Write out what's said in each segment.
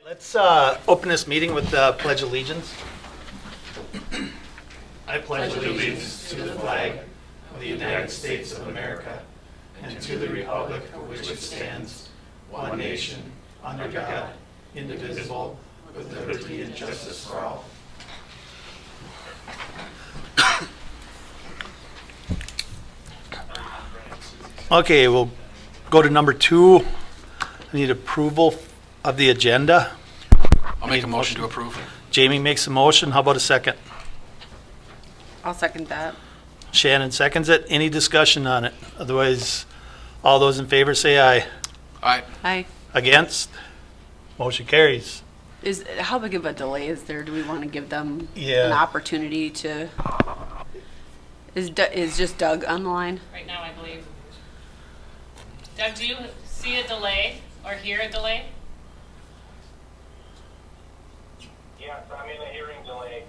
Let's open this meeting with the Pledge of Allegiance. I pledge allegiance to the flag of the United States of America and to the republic for which it stands, one nation, under God, indivisible, with liberty and justice for all. Okay, we'll go to number 2. I need approval of the agenda. I'll make a motion to approve. Jamie makes a motion. How about a second? I'll second that. Shannon seconds it. Any discussion on it? Otherwise, all those in favor say aye. Aye. Aye. Against? Motion carries. How big of a delay is there? Do we want to give them Yeah. an opportunity to? Is just Doug on the line? Right now, I believe. Doug, do you see a delay or hear a delay? Yes, I'm in a hearing delay.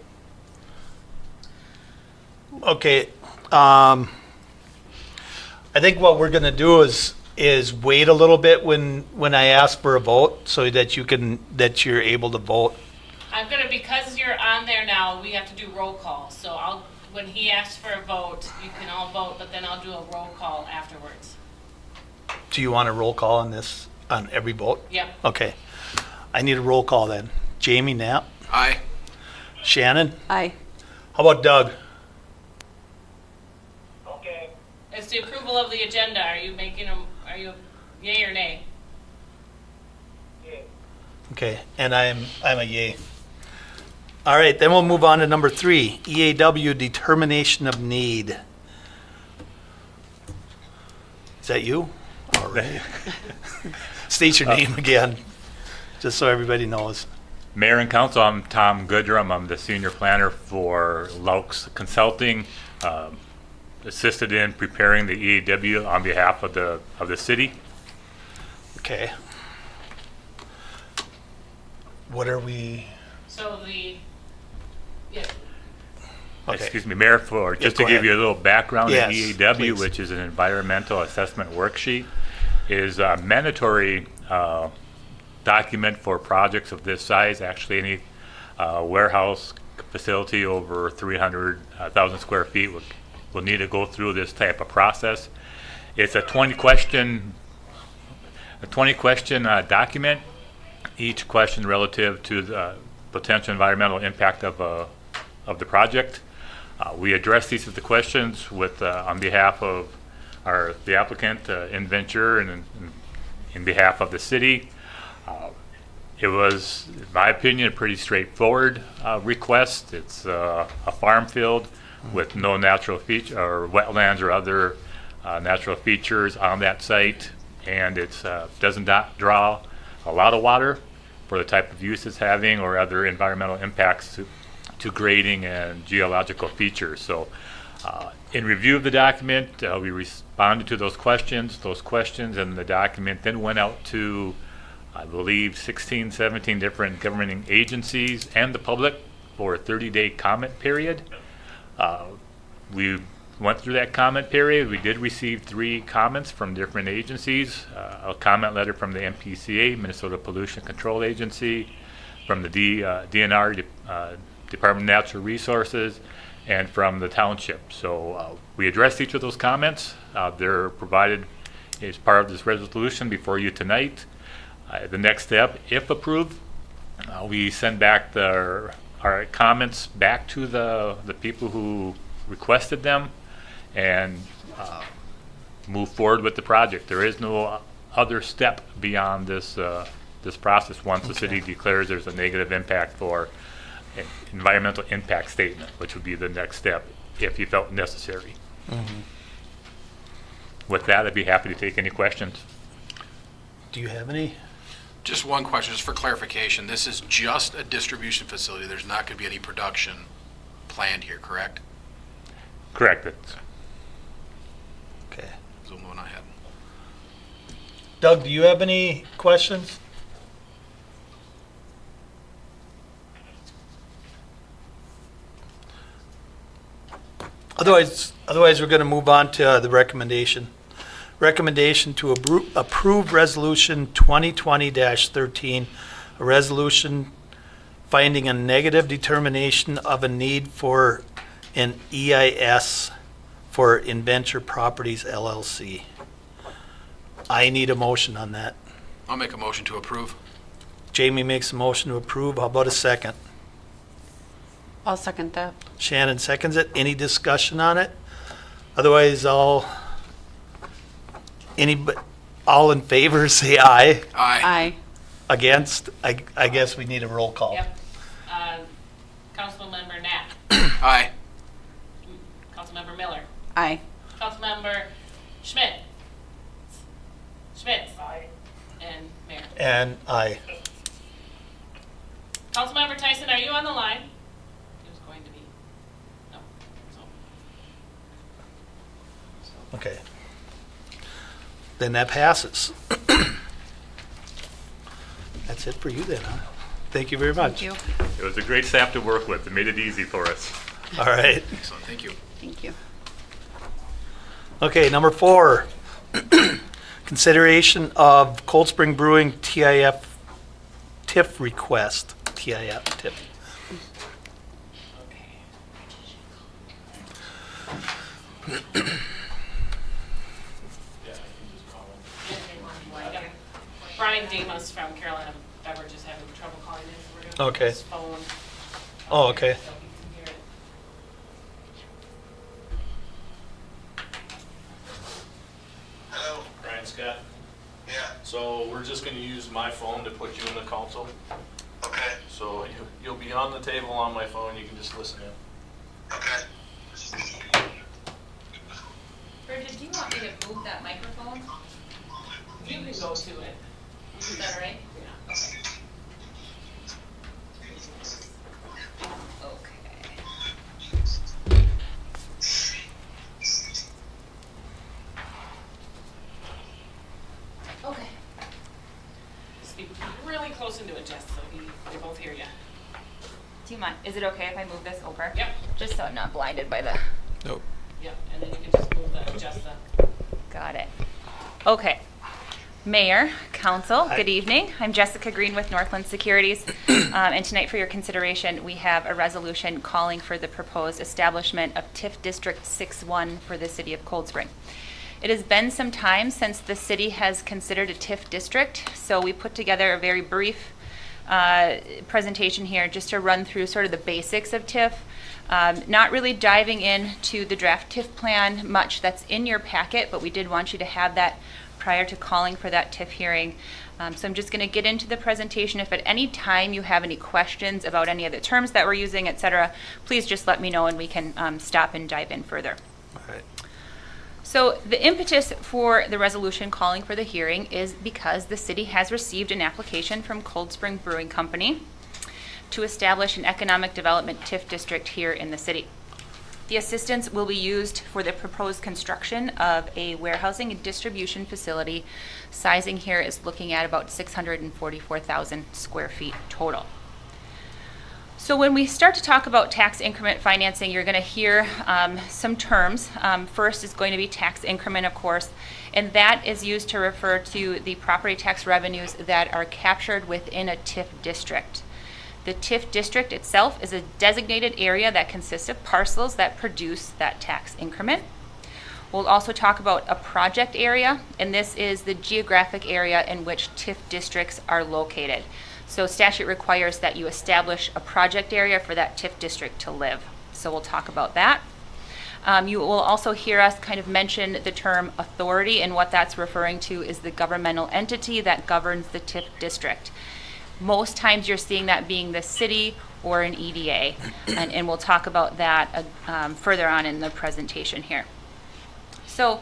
Okay. I think what we're going to do is wait a little bit when I ask for a vote so that you're able to vote. I'm gonna, because you're on there now, we have to do roll call. So when he asks for a vote, you can all vote, but then I'll do a roll call afterwards. Do you want a roll call on this, on every vote? Yep. Okay. I need a roll call then. Jamie Knapp? Aye. Shannon? Aye. How about Doug? Okay, It's the approval of the agenda. Are you yay or nay? yeah. Okay, and I'm a yay. All right, then we'll move on to number 3, EAW determination of need. Is that you? All right. State your name again, just so everybody knows. Mayor and Council, I'm Tom Goodrum. I'm the senior planner for Laux Consulting, assisted in preparing the EAW on behalf of the city. Okay. What are we, So yeah, okay, Excuse me, Mayor, just to go give ahead. you a little background, Yes, the EAW, please. which is an environmental assessment worksheet, is a mandatory document for projects of this size. Actually, any warehouse facility over 300,000 square feet will need to go through this type of process. It's a 20 question document. Each question relative to the potential environmental impact of the project. We address these as the questions with on behalf of the applicant, InVenture, and in behalf of the city. It was, in my opinion, a pretty straightforward request. It's a farm field with no natural feature or wetlands or other natural features on that site, and it doesn't draw a lot of water for the type of use it's having or other environmental impacts to grading and geological features. So in review of the document, we responded to those questions. Those questions and the document then went out to, I believe, 16, 17 different governing agencies and the public for a 30-day comment period. We went through that comment period. We did receive 3 comments from different agencies, a comment letter from the MPCA, Minnesota Pollution Control Agency, from the DNR, Department of Natural Resources, and from the township. So we addressed each of those comments. They're provided as part of this resolution before you tonight. The next step, if approved, we send back our comments back to the people who requested them and move forward with the project. There is no other step beyond this process once the city declares there's a negative impact for an environmental impact statement, which would be the next step if you felt necessary. With that, I'd be happy to take any questions. do you have any? Just one question, just for clarification. This is just a distribution facility. There's not going to be any production planned here, correct? Correct. Okay. So moving ahead. Doug, do you have any questions? Otherwise, we're going to move on to the recommendation. Recommendation to approve Resolution 2020-13 a resolution finding a negative determination of a need for an EIS for Inventure Properties LLC. I need a motion on that. I'll make a motion to approve. Jamie makes a motion to approve. How about a second? I'll second that. Shannon seconds it. Any discussion on it? Otherwise, all in favor, say aye. Aye. Aye. Against? I guess we need a roll call. Yep. Councilmember Knapp, Aye. Councilmember Miller, Aye. Councilmember Schmidt. Aye. And Mayor. And aye. Councilmember Tyson, are you on the line? He was going to be. No. So. Okay. Then that passes. That's it for you then, huh? Thank you very much. Thank you. It was a great staff to work with. It made it easy for us. All right. Excellent, thank you. Thank you. Okay, number 4. Consideration of Cold Spring Brewing TIF request. TIF. Brian Demas from Carolina Beverages having trouble calling in, so we're going to Okay. his phone. Oh, okay. So he can hear it. Hello. Brian Scott. Yeah. So we're just gonna use my phone to put you in the council. Okay. So you'll be on the table on my phone, you can just listen in. Okay. Bridget, do you want me to move that microphone? You can go to it. Is that right? Yeah. Okay. Okay. Okay. Speak really close into it, Jess, so they both hear you. Do you mind? Is it okay if I move this over? Yep. Just so I'm not blinded by the. Yep, and then you can just move the, adjust the. Got it. Okay. Mayor, Council, Hi. good evening. I'm Jessica Green with Northland Securities. And tonight for your consideration, we have a resolution calling for the proposed establishment of TIF District 6-1 for the city of Cold Spring. It has been some time since the city has considered a TIF district, so we put together a very brief presentation here just to run through sort of the basics of TIF. Not really diving into the draft TIF plan much that's in your packet, but we did want you to have that prior to calling for that TIF hearing. So I'm just going to get into the presentation. If at any time you have any questions about any of the terms that we're using, et cetera, please just let me know and we can stop and dive in further. All right. So the impetus for the resolution calling for the hearing is because the city has received an application from Cold Spring Brewing Company to establish an economic development TIF district here in the city. The assistance will be used for the proposed construction of a warehousing and distribution facility. Sizing here is looking at about 644,000 square feet total. So when we start to talk about tax increment financing, you're going to hear some terms. First is going to be tax increment, of course, and that is used to refer to the property tax revenues that are captured within a TIF district. The TIF district itself is a designated area that consists of parcels that produce that tax increment. We'll also talk about a project area, and this is the geographic area in which TIF districts are located. So statute requires that you establish a project area for that TIF district to live. So we'll talk about that. You will also hear us kind of mention the term authority, and what that's referring to is the governmental entity that governs the TIF district. Most times you're seeing that being the city or an EDA, and we'll talk about that further on in the presentation here. So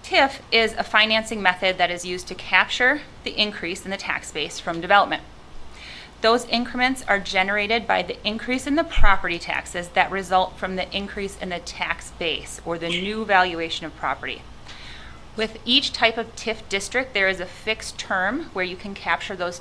TIF is a financing method that is used to capture the increase in the tax base from development. Those increments are generated by the increase in the property taxes that result from the increase in the tax base or the new valuation of property. With each type of TIF district, there is a fixed term where you can capture those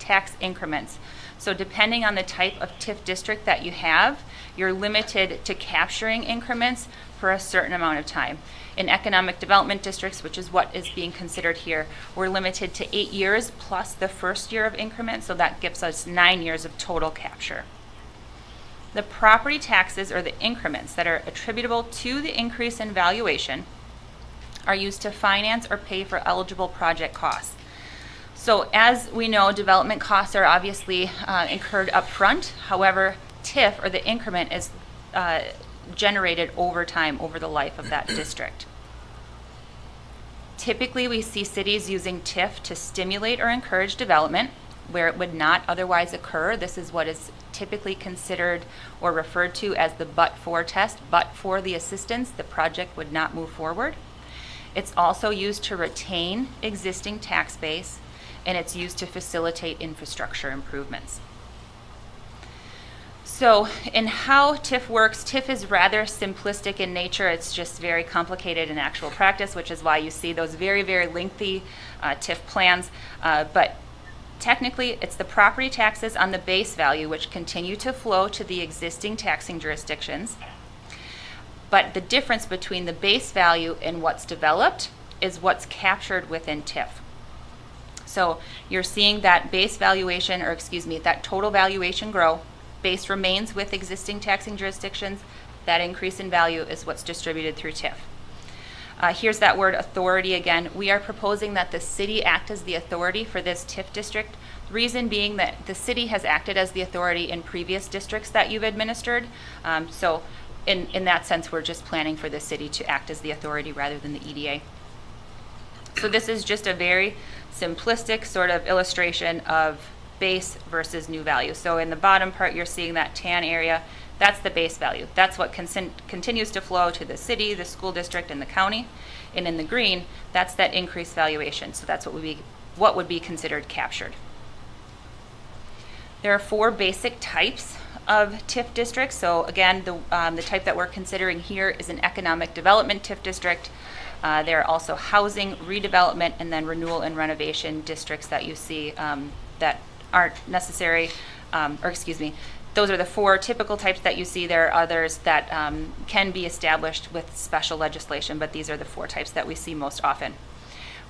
tax increments. So depending on the type of TIF district that you have, you're limited to capturing increments for a certain amount of time. In economic development districts, which is what is being considered here, we're limited to 8 years plus the first year of increment, so that gives us 9 years of total capture. The property taxes, or the increments that are attributable to the increase in valuation, are used to finance or pay for eligible project costs. So as we know, development costs are obviously incurred up front. However, TIF, or the increment, is generated over time, over the life of that district. Typically, we see cities using TIF to stimulate or encourage development where it would not otherwise occur. This is what is typically considered or referred to as the but-for test. But for the assistance, the project would not move forward. It's also used to retain existing tax base, and it's used to facilitate infrastructure improvements. So in how TIF works, TIF is rather simplistic in nature. It's just very complicated in actual practice, which is why you see those very, very lengthy TIF plans. But technically, it's the property taxes on the base value which continue to flow to the existing taxing jurisdictions. But the difference between the base value and what's developed is what's captured within TIF. So you're seeing that base valuation, or excuse me, that total valuation grow. Base remains with existing taxing jurisdictions. That increase in value is what's distributed through TIF. Here's that word authority again. We are proposing that the city act as the authority for this TIF district. The reason being that the city has acted as the authority in previous districts that you've administered. So in that sense, we're just planning for the city to act as the authority rather than the EDA. So this is just a very simplistic sort of illustration of base versus new value. So in the bottom part, you're seeing that tan area. That's the base value. That's what continues to flow to the city, the school district, and the county. And in the green, that's that increased valuation. So that's what would be considered captured. There are 4 basic types of TIF districts. So again, the type that we're considering here is an economic development TIF district. There are also housing, redevelopment, and then renewal and renovation districts that you see that aren't necessary, those are the 4 typical types that you see. There are others that can be established with special legislation, but these are the 4 types that we see most often.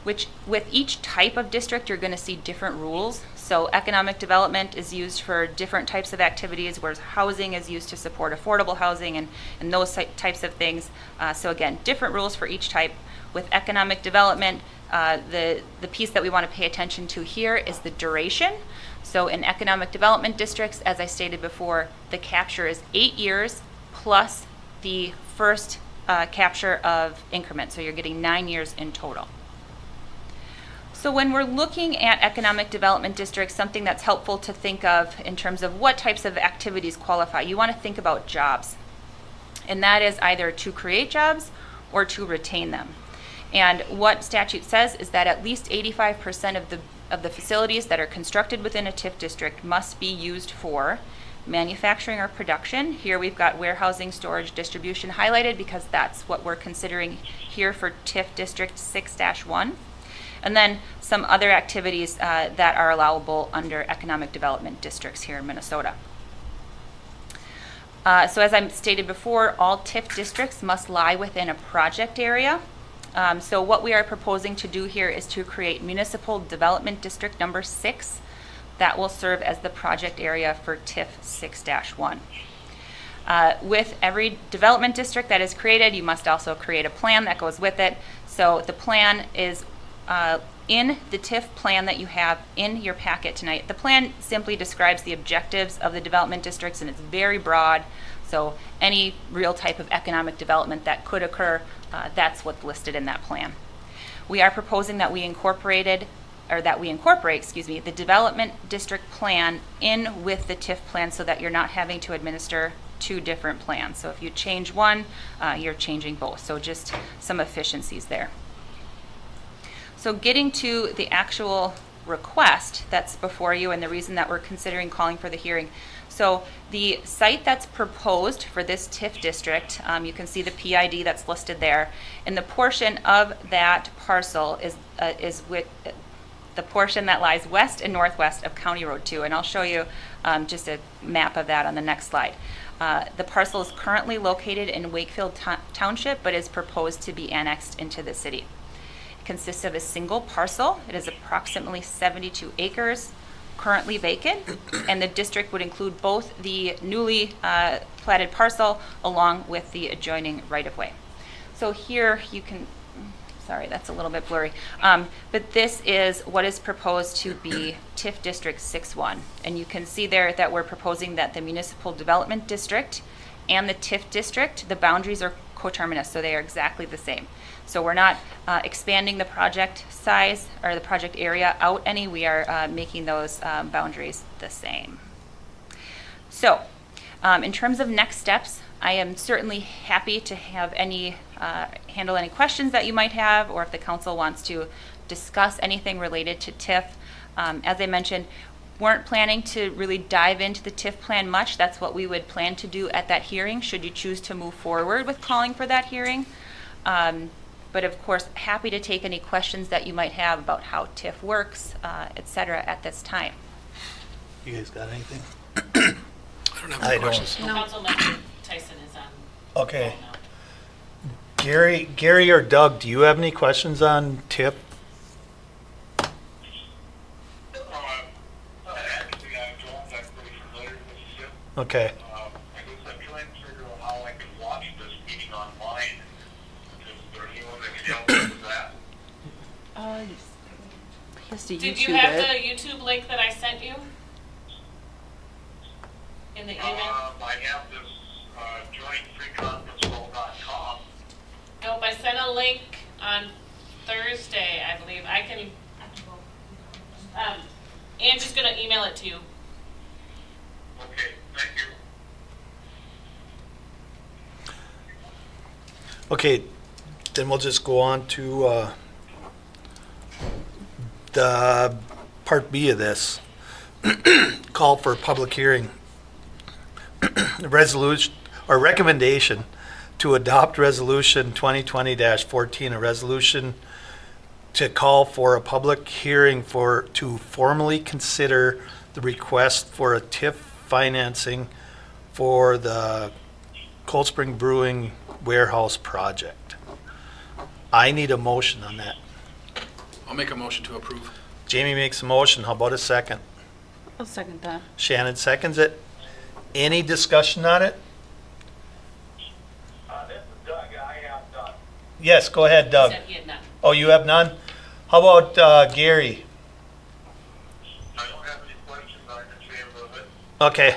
Which, with each type of district, you're going to see different rules. So economic development is used for different types of activities, whereas housing is used to support affordable housing and those types of things. So again, different rules for each type. With economic development, the piece that we want to pay attention to here is the duration. So in economic development districts, as I stated before, the capture is 8 years plus the first capture of increment. So you're getting 9 years in total. So when we're looking at economic development districts, something that's helpful to think of in terms of what types of activities qualify, you want to think about jobs. And that is either to create jobs or to retain them. And what statute says is that at least 85% of the facilities that are constructed within a TIF district must be used for manufacturing or production. Here we've got warehousing, storage, distribution highlighted because that's what we're considering here for TIF District 6-1. And then some other activities that are allowable under economic development districts here in Minnesota. So as I stated before, all TIF districts must lie within a project area. So what we are proposing to do here is to create Municipal Development District number 6 that will serve as the project area for TIF 6-1. With every development district that is created, you must also create a plan that goes with it. So the plan is in the TIF plan that you have in your packet tonight. The plan simply describes the objectives of the development districts, and it's very broad. So any real type of economic development that could occur, that's what's listed in that plan. We are proposing that we incorporate, the development district plan in with the TIF plan so that you're not having to administer 2 different plans. So if you change one, you're changing both. So just some efficiencies there. So getting to the actual request that's before you and the reason that we're considering calling for the hearing. So the site that's proposed for this TIF district, you can see the PID that's listed there, and the portion of that parcel the portion that lies west and northwest of County Road 2. And I'll show you just a map of that on the next slide. The parcel is currently located in Wakefield Township, but is proposed to be annexed into the city. It consists of a single parcel. It is approximately 72 acres, currently vacant, and the district would include both the newly platted parcel along with the adjoining right-of-way. So here you can, sorry, that's a little bit blurry, but this is what is proposed to be TIF District 6-1. And you can see there that we're proposing that the Municipal Development District and the TIF District, the boundaries are coterminous, so they are exactly the same. So we're not expanding the project size or the project area out any, we are making those boundaries the same. So in terms of next steps, I am certainly happy to have handle any questions that you might have, or if the council wants to discuss anything related to TIF. As I mentioned, weren't planning to really dive into the TIF plan much. That's what we would plan to do at that hearing, should you choose to move forward with calling for that hearing. But of course, happy to take any questions that you might have about how TIF works, et cetera, at this time. You guys got anything? I don't have I any don't. questions. No. Councilmember Tyson is on. Okay. now. Gary or Doug, do you have any questions on TIP? Actually, John's actually familiar with SIP. Okay. I guess I'm trying to figure out how I can watch this meeting online. Is there anyone that can help me with that? He has to Did YouTube you have it. the YouTube link that I sent you? In the email? I have this jointfreeconferencecall.com. Nope, I sent a link on Thursday, I believe. I can, Angie's gonna email it to you. Okay, thank you. Okay, then we'll just go on to the part B of this. Call for public hearing. Resolution or recommendation to adopt resolution 2020-14, a resolution to call for a public hearing to formally consider the request for a TIF financing for the Cold Spring Brewing warehouse project. I need a motion on that. I'll make a motion to approve. Jamie makes a motion. How about a second? I'll second that. Shannon seconds it. Any discussion on it? This is Doug. I have none. Yes, go ahead, He Doug. said he had none. Oh, you have none? How about Gary? I don't have any questions. I'm in favor of it. Okay.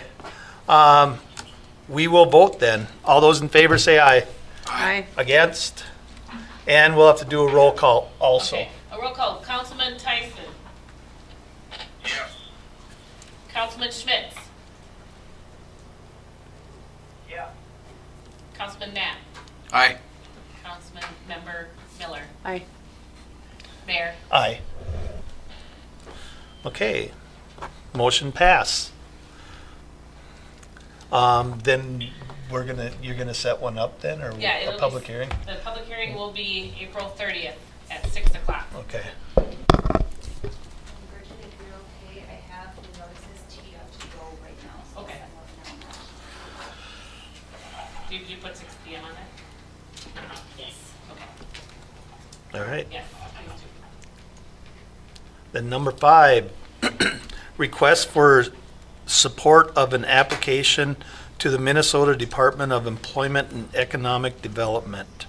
We will vote then. All those in favor say aye. Aye. Against? And we'll have to do a roll call also. Okay, a roll call. Councilman Tyson. Yes. Councilman Schmitz. Yeah. Councilman Knapp. Aye. Councilman Member Miller. Aye. Mayor. Aye. Okay. Motion pass. Then you're gonna set one up then, or Yeah, it'll a be- public hearing? The public hearing will be April 30th at 6 o'clock. Okay. Bridget, if you're okay, I have the notices teed up to go right now. So Okay. I'm working on that. Did you put 6 PM on it? Yes. Okay, All right. yes, please do. Then number 5, request for support of an application to the Minnesota Department of Employment and Economic Development.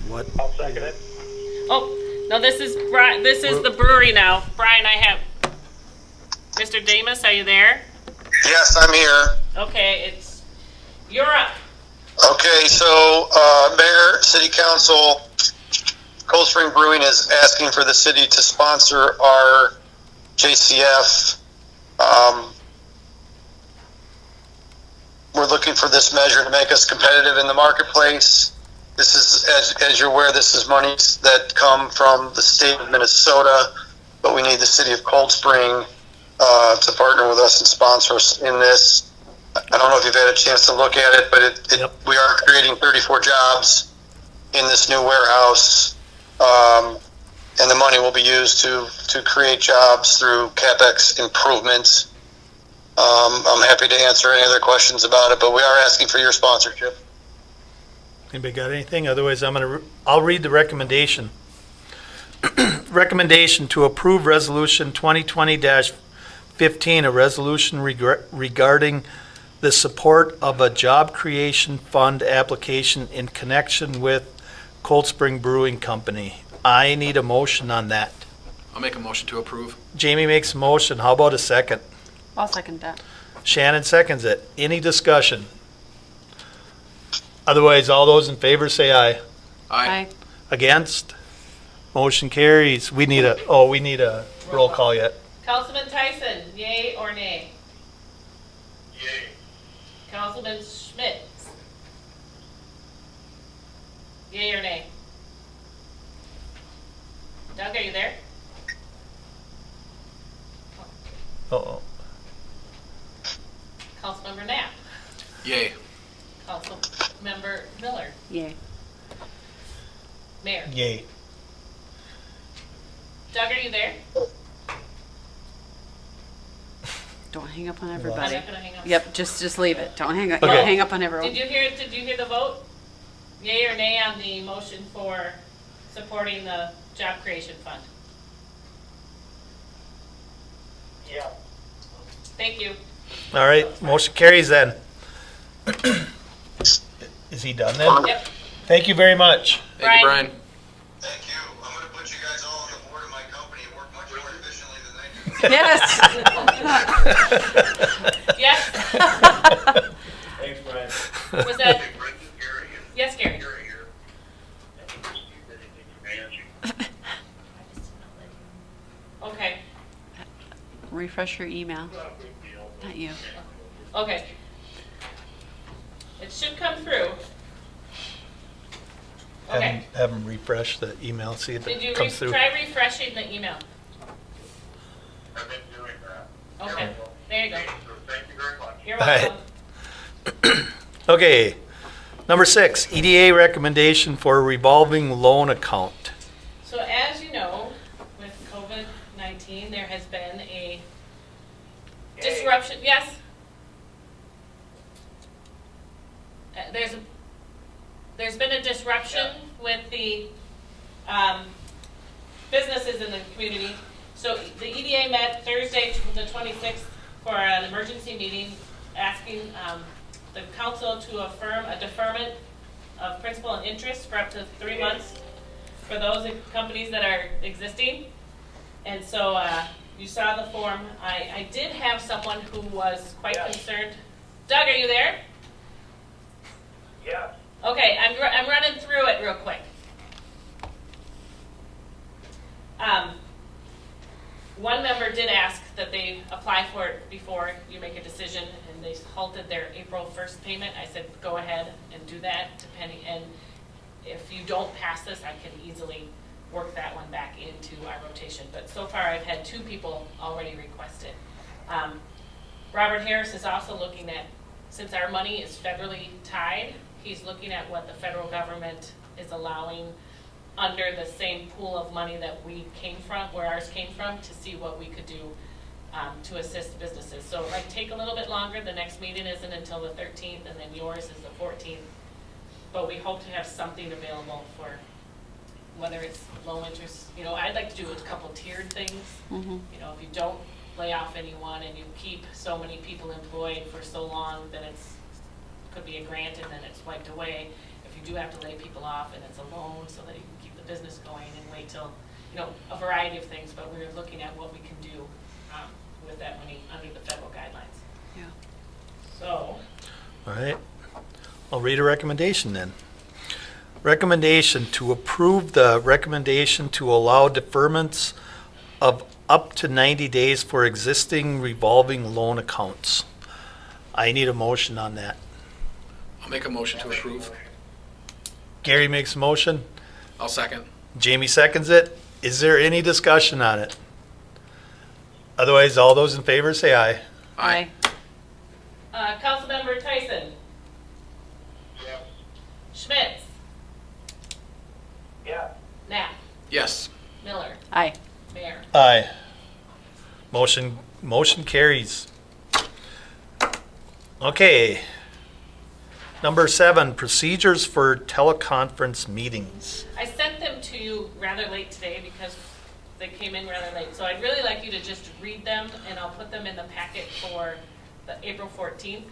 What? I'll second it. Oh, no, this is the brewery now. Brian, I have, Mr. Damus, are you there? Yes, I'm here. Okay, you're up. Okay, so Mayor, City Council, Cold Spring Brewing is asking for the city to sponsor our JCF. We're looking for this measure to make us competitive in the marketplace. This is, as you're aware, this is monies that come from the state of Minnesota, but we need the city of Cold Spring to partner with us and sponsor us in this. I don't know if you've had a chance to look at it, but Yep. we are creating 34 jobs in this new warehouse. and the money will be used to create jobs through CapEx improvements. I'm happy to answer any other questions about it, but we are asking for your sponsorship. Anybody got anything? Otherwise, I'll read the recommendation. Recommendation to approve Resolution 2020-15, a resolution regarding the support of a job creation fund application in connection with Cold Spring Brewing Company. I need a motion on that. I'll make a motion to approve. Jamie makes a motion. How about a second? I'll second that. Shannon seconds it. Any discussion? Otherwise, all those in favor say aye. Aye. Against? Motion carries. We need a roll call yet. Councilman Tyson, yay or nay? Yay. Councilman Schmidt? Yay or nay? Doug, are you there? Uh-oh. Councilmember Knapp? Yay. Councilmember Miller? Yay. Mayor? Yay. Doug, are you there? Don't hang up on I'm everybody. not gonna hang up. Yep, just leave it. Don't hang up. Okay. Don't hang up on everyone. Did you hear the vote? Yay or nay on the motion for supporting the job creation fund? Yeah. Thank you. All right, motion carries then. Is he done then? Yep. Thank you very much. Thank you, Brian. Thank you. I'm going to put you guys all on the board of my company and work much more efficiently than I do. Yes. Yes. Thanks, Brian. Was that, Brendan, Gary, and yes, Gary? Gary here. I think there's anything managing. Okay, Refresh your email. Not a big deal. Not you. okay. It should come through. Okay. Have him refresh the email, see if Did you it comes through. try refreshing the email? I've been doing that. Okay, there you go. Thank you very much. You're All right. welcome. Okay, number 6, EDA recommendation for revolving loan account. So as you know, with COVID-19, there has been a disruption, yes? There's been a disruption with the businesses in the community. So the EDA met Thursday, the 26th, for an emergency meeting, asking the council to affirm a deferment of principal and interest for up to 3 months for those companies that are existing. And so you saw the form. I did have someone who was quite concerned. Doug, are you there? Yeah. Okay, I'm running through it real quick. One member did ask that they apply for it before you make a decision, and they halted their April 1st payment. I said, go ahead and do that, depending, and if you don't pass this, I can easily work that one back into our rotation. But so far, I've had 2 people already request it. Robert Harris is also looking at, since our money is federally tied, he's looking at what the federal government is allowing under the same pool of money that we came from, where ours came from, to see what we could do to assist businesses. So it might take a little bit longer. The next meeting isn't until the 13th, and then yours is the 14th. But we hope to have something available for whether it's low interest. You know, I'd like to do a couple tiered things. You know, if you don't lay off anyone and you keep so many people employed for so long, then could be a grant and then it's wiped away. If you do have to lay people off and it's a loan so that you can keep the business going and wait till, you know, a variety of things, but we're looking at what we can do with that money under the federal guidelines. Yeah. So, All right, I'll read a recommendation then. Recommendation to approve the recommendation to allow deferments of up to 90 days for existing revolving loan accounts. I need a motion on that. I'll make a motion to approve. Gary makes a motion. I'll second. Jamie seconds it. Is there any discussion on it? Otherwise, all those in favor say aye. Aye. Councilmember Tyson, Yes. Schmitz, Yeah. Knapp, Yes. Miller, Aye. Mayor. Aye. Motion carries. Okay. Number 7, procedures for teleconference meetings. I sent them to you rather late today because they came in rather late. So I'd really like you to just read them, and I'll put them in the packet for the April 14th.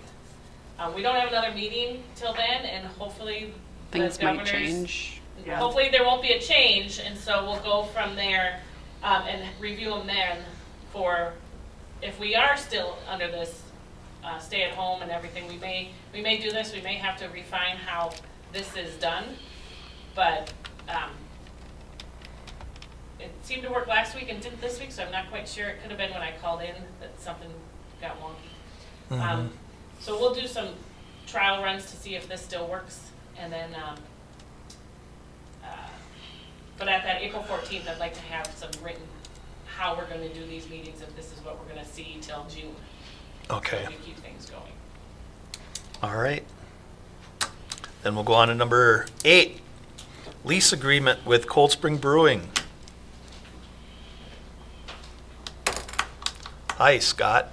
We don't have another meeting till then, and hopefully the Things might governors, change. hopefully there won't be a change, and so we'll go from there and review them then for, if we are still under this stay at home and everything, we may do this, we may have to refine how this is done, but it seemed to work last week and didn't this week, so I'm not quite sure. It could have been when I called in that something got wonky. So we'll do some trial runs to see if this still works, and then but at that April 14th, I'd like to have some written how we're going to do these meetings, if this is what we're going to see till June. Okay. So we keep things going. All right. Then we'll go on to number 8, lease agreement with Cold Spring Brewing. Hi, Scott.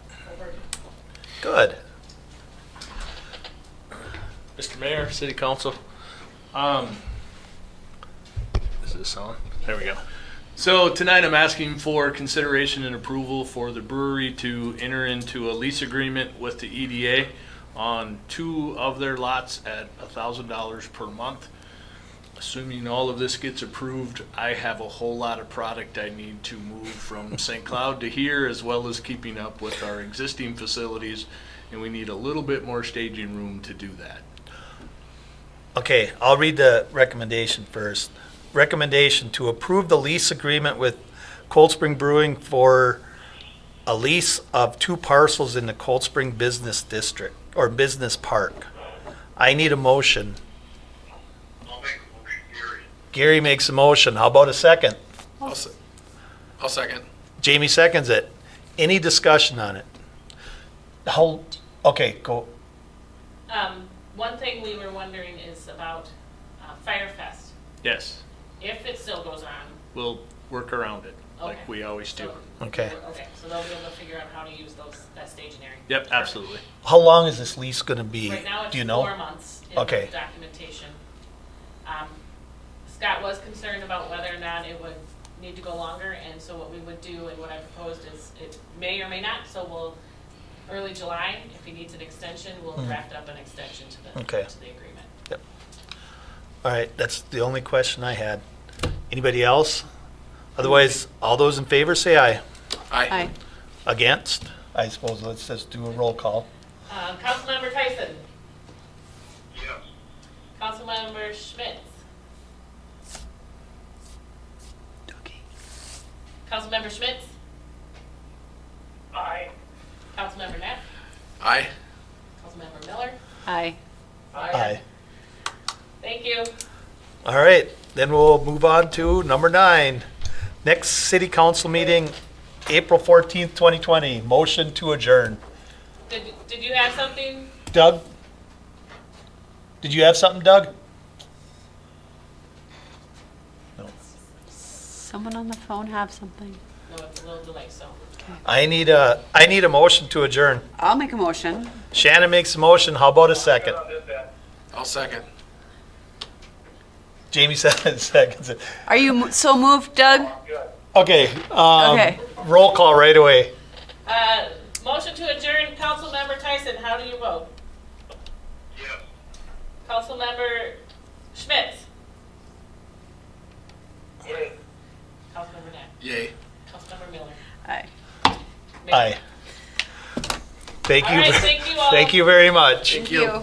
Good. Mr. Mayor, City Council. Is this on? There we go. So tonight I'm asking for consideration and approval for the brewery to enter into a lease agreement with the EDA on 2 of their lots at $1,000 per month. Assuming all of this gets approved, I have a whole lot of product I need to move from St. Cloud to here, as well as keeping up with our existing facilities, and we need a little bit more staging room to do that. Okay, I'll read the recommendation first. Recommendation to approve the lease agreement with Cold Spring Brewing for a lease of 2 parcels in the Cold Spring Business District, or Business Park. I need a motion. I'll make a motion, Gary. Gary makes a motion. How about a second? I'll second. Jamie seconds it. Any discussion on it? Okay, go. One thing we were wondering is about Firefest. Yes, If it still goes on. we'll work around it like Okay. we always do. So- Okay. Okay, so they'll be able to figure out how to use that staging area. Yep, absolutely. How long is this lease going to be? Right now, it's Do you know? 4 months in Okay. documentation. Scott was concerned about whether or not it would need to go longer, and so what we would do and what I proposed is it may or may not, so we'll, early July, if he needs an extension, we'll draft up an extension to the Okay. agreement. All right, that's the only question I had. Anybody else? Otherwise, all those in favor say aye. Aye. Against? I suppose let's just do a roll call. Councilmember Tyson, Yes. Councilmember Schmitz, Councilmember Schmitz, Aye. Councilmember Knapp, Aye. Councilmember Miller. Aye. Aye. Thank you. All right, then we'll move on to number 9. Next city council meeting, April 14th, 2020. Motion to adjourn. Did you have something? Doug? Did you have something, Doug? No. Someone on the phone have something? No, it's a little delay, so. I need a motion to adjourn. I'll make a motion. Shannon makes a motion. How about a second? I'll second. Jamie seconds it. Are you so moved, Doug? Okay. Okay. Roll call right away. Motion to adjourn, Councilmember Tyson, how do you vote? Yes. Councilmember Schmitz? Yay. Councilmember Knapp? Yay. Councilmember Miller? Aye. Mayor? Aye. Thank All you. right, thank you all. Thank you very much. Thank you.